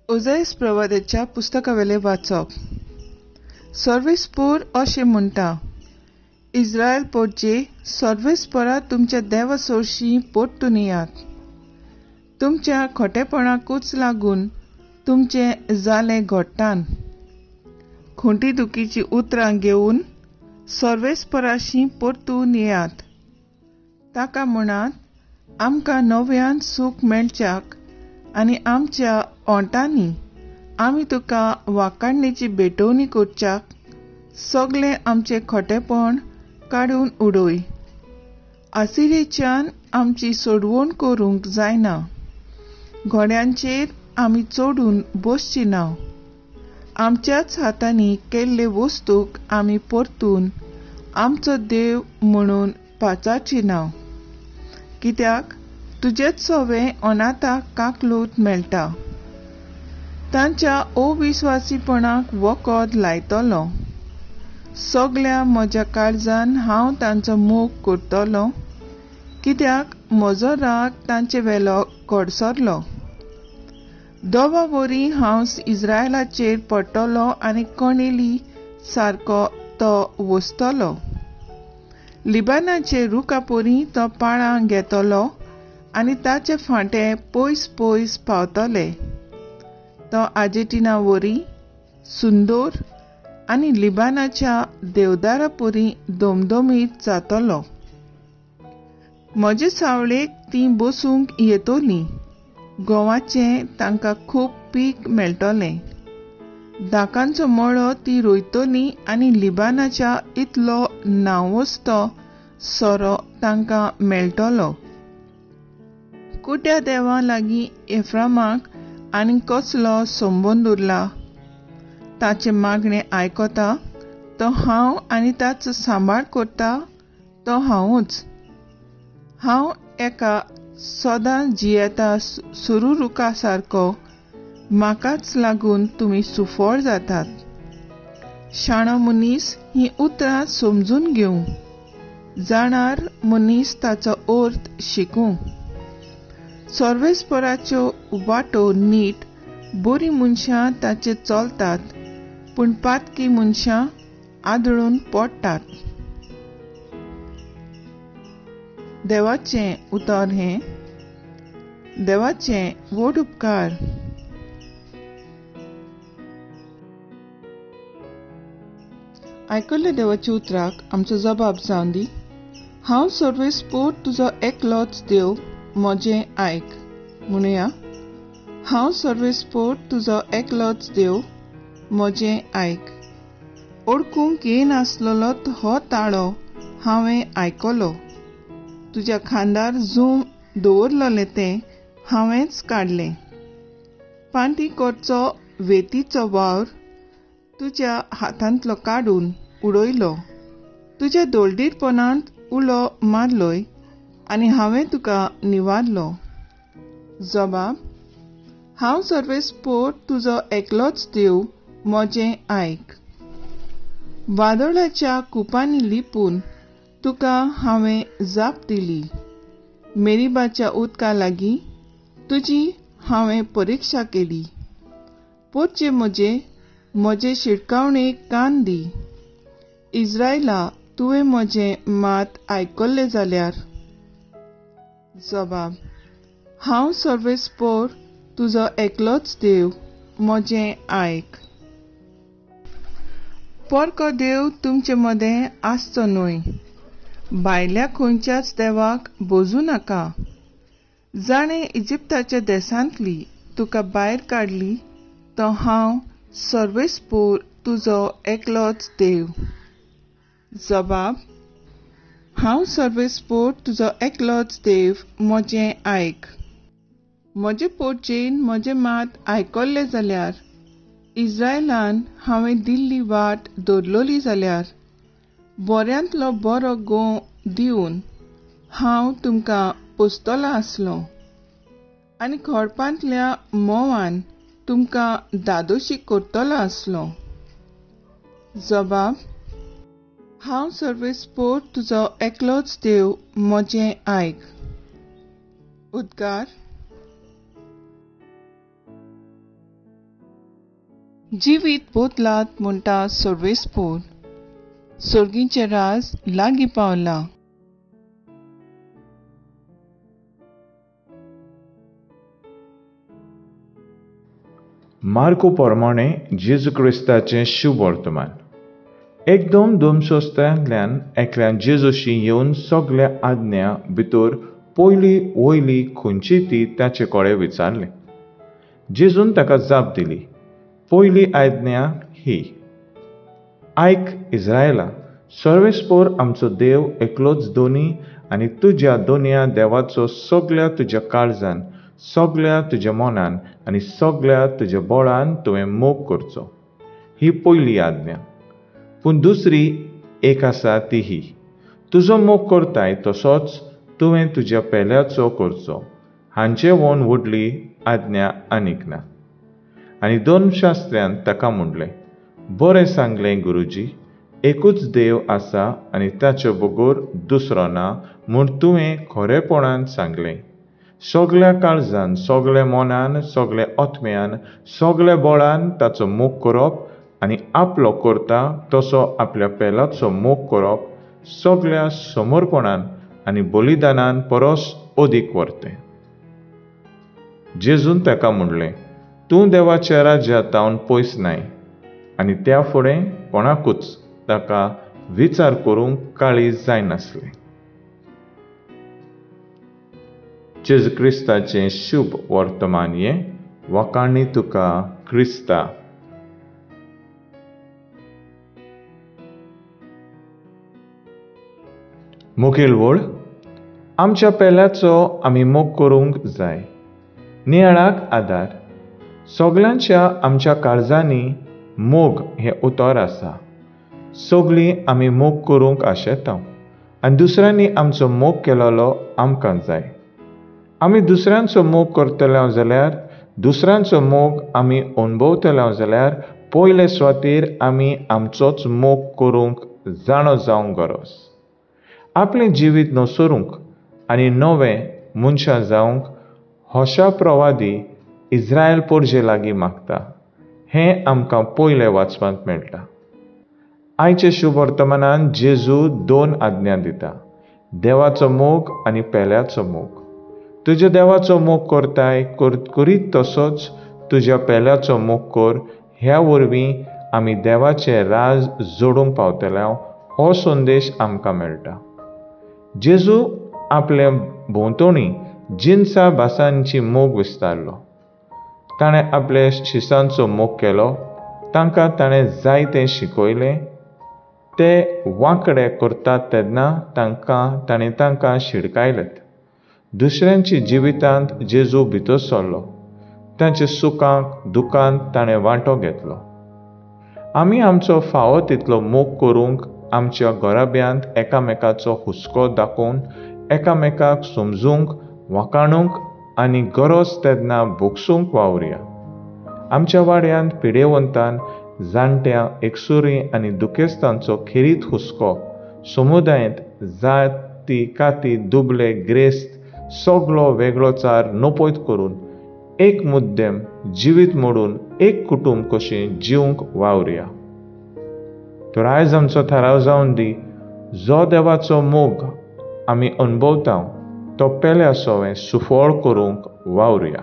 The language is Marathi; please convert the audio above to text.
ओझेस प्रवादाच्या पुस्तकावेले वाचप. सर्वेस्पोर अशें म्हणटा, इस्रायल पोटचे सर्वेस्परा तुमच्या देवा सोर्शी पोट्टून येयात. तुमच्या खोटेपणाकूच लागून तुमचे जाले घोट्टान. खोटी दुखीची उतरां घेवन सर्वेस्पराशी परतून येयात. ताका म्हणात, आमकां नव्यान सूख मेळच्याक आनी आमच्या ओंटांनी आमी तुका वाखाणणेची भेटवणी करच्याक सगळे आमचे खोटेपण काडून उडोय. आसिरेच्यान आमची सोडवण करूंक जायना. घोड्यांचेर आमी चडून बसची ना. आमच्याच हातांनी केल्ले वस्तूक आमी परतून आमचो देव म्हणून पाचारची ना. कित्याक तुजेच सोवे अनाथाक काकलूत मेळटा. तांच्या अविस्वासीपणाक वखद लायतलो. सगळ्या म्हज्या काळजान हांव तांचो मोग करतलो, कित्याक म्हजो राग तांचे वेलो कडसरलो. दोबा वरी हांव इस्रायलाचेर पडटलो आनी कणेली सारको तो वसतलो. लिबानाचे रुखापोरी तो पाळां घेतलो आनी ताचे फांटे पयस पयस पावतले. तो आजेटिना वरी सुंदर आनी लिबानाच्या देवदारा परी दोमदोमीत जातलो. म्हजे सावळेक ती बसूंक येतली. गंवाचें तांकां खूब पीक मेळटलें. दाकांचो मळो ती रोयतली आनी लिबानाच्या इतलो नांवस्तो सोरो तांकां मेळटलो. कुट्या देवा लागीं एफ्रामाक आनी कसलो संबंद उरला? ताचे मागणें आयकता तो हांव आनी ताचो सांबाळ करता तो हांवूच. हांव एका सदां जियेता सुरुरुका सारको. म्हाकाच लागून तुमी सुफळ जातात. शाणो मनीस ही उतरां समजून घेवं. जाणार मनीस ताचो अर्थ शिकूं. सर्वेस्पराच्यो वाटो नीट. बरी मनशां ताचेर चलतात, पूण पातकी मनशां आदळून पडटात. देवाचें उतर हें. देवाचें व्हड उपकार. आयकल्ल्या देवाच्या उतराक आमचो जबाब जावन दी. हांव सर्वेस्पोर तुजो एकलोच देव, म्हजें आयक. म्हणुया, हांव सर्वेस्पोर तुजो एकलोच देव, म्हजें आयक. ओळखूंक येनासलोलो हो ताळो हांवें आयकलो. तुज्या खांदार झूम दवरलोलें तें हांवेंच काडलें. पांटी करचो वेतीचो वावर तुज्या हातांतलो काडून उडयलो. तुज्या दोळडीरपणांत उलो मारलोय आनी हांवें तुका निवारलो. जबाब. हांव सर्वेस्पोर तुजो एकलोच देव, म्हजें आयक. वादळाच्या कुपांनी लिपून तुका हांवें जाप दिली. मेरीबाच्या उदका लागीं तुजी हांवें परिक्षा केली. पोरचे म्हजे शिडकावणेक कान दी. इस्रायला, तुवें म्हजें मात आयकल्लें जाल्यार. जबाब. हांव सर्वेस्पोर तुजो एकलोच देव, म्हजें आयक. पोरको देव तुमचे मदें आसचो न्हय. भायल्या खंयच्याच देवाक बोजू नाका. जाणें इजिप्ताच्या देसांतली तुका भायर काडली, तो हांव सर्वेस्पोर तुजो एकलोच देव. जबाब. हांव सर्वेस्पोर तुजो एकलोच देव, म्हजें आयक. म्हजे पोटचेन म्हजें मात आयकल्लें जाल्यार, इस्रायलान हांवें दिल्ली वाट धरलोली जाल्यार, बऱ्यांतलो बरो गोव दिवन हांव तुमकां पोसतलो आसलों आनी खडपांतल्या मोवान तुमकां दादोशी करतलो आसलों. जबाब. हांव सर्वेस्पोर तुजो एकलोच देव, म्हजें आयक. उद्गार. जिवीत बोतलात म्हणटा सर्वेस्पोर, सोर्गींचे राज लागीं पावला. मार्को प्रमाणे जेजू क्रिस्ताचें शुभ वर्तमान. एकदम दोमसोस्त्यांतल्यान एकल्यान जेजूशी येवन सगल्या आज्ञा भितर पयली वयली खंयची ती ताचे कडेन विचारलें. जेजून ताका जाप दिली. पयली आज्ञा ही: आयक इस्रायेला, सर्वेस्पोर आमचो देव एकलोच दोनी, आनी तुज्या दोनया देवाचो सगल्या तुज्या काळजान, सगल्या तुज्या मनान आनी सगल्या तुज्या बळान तुवें मोग करचो. ही पयली आज्ञा. पूण दुसरी एक आसा ती ही: तुजो मोग करताय तसोच तुवें तुज्या पेल्याचो करचो. हांचे वोन व्हडली आज्ञा आनीक ना. आनी धर्मशास्त्र्यान ताका म्हणलें, बरें सांगलें गुरुजी, एकूच देव आसा आनी ताचे बगूर दुसरो ना म्हूण तुवें खरेपणान सांगलें. सगल्या काळजान, सगल्या मनान, सगल्या आत्म्यान, सगल्या बळान ताचो मोग करप आनी आपलो करता तसो आपल्या पेलाचो मोग करप सगल्या समर्पणान आनी बलिदानान परस अदीक व्हरतें. जेजून ताका म्हणलें, तूं देवाच्या राज्यांतावन पयस नाय. आनी त्या फुडें कोणाकूच ताका विचार करूंक काळीज जायनासलें. जेजू क्रिस्ताचें शुभ वर्तमान हें वखाणी तुका क्रिस्ता. मुखेल वळ. आमच्या पेल्याचो आमी मोग करूंक जाय. नियाळाक आदार. सगल्यांच्या आमच्या काळजांनी मोग हें उतर आसा. सगळीं आमी मोग करूंक आशेता आनी दुसऱ्यांनी आमचो मोग केलोलो आमकां जाय. आमी दुसऱ्यांचो मोग करतले जाल्यार, दुसऱ्यांचो मोग आमी अणभवतले जाल्यार पयले सुवातेर आमी आमचोच मोग करूंक जाणो जावंक गरज. आपलें जिवीत नसरूंक आनी नवें मनशां जावंक होशा प्रवादी इस्रायल पोरजे लागीं मागता. हें आमकां पयलें वाचपांत मेळटा. आयचे शुभ वर्तमानांत जेजू 2 आज्ञा दिता: देवाचो मोग आनी पेल्याचो मोग. तुज्या देवाचो मोग करताय करीत तसोच तुज्या पेल्याचो मोग कर. ह्या वरवीं आमी देवाचें राज जोडूंक पावतले हो संदेश आमकां मेळटा. जेजू आपल्या भोंवतणी जिनसां भासांची मोग विस्तारलो. ताणें आपल्या शिसांचो मोग केलो. तांकां ताणें जायतें शिकयलें. ते वांकडे करतात तेन्ना ताणें तांकां शिडकायलें. दुसऱ्यांच्या जिवितांत जेजू भितर सरलो. तांच्या सुखांत दुखांत ताणें वांटो घेतलो. आमी आमचो फावो तितलो मोग करूंक आमच्या घराब्यांत एकामेकाचो हुस्को दाखोवन एकामेकाक समजूंक, वाखाणूंक आनी गरज तेन्ना भोगसूंक वावुरया. आमच्या वाड्यांत पिडेवंतान, जाणट्या, एकसुरी आनी दुखेस्तांचो खेरीत हुस्को समुदायांत जाती काती दुबळे ग्रेस्त सगळो वेगळोचार नपयत करून एक मुद्देम जिवीत मोडून एक कुटुंब कशें जिवंक वावुरया. तर आयज आमचो थाराव जावन दी, जो देवाचो मोग आमी अणभवता तो पेल्या सोवें सुफळ करूंक वावुरया.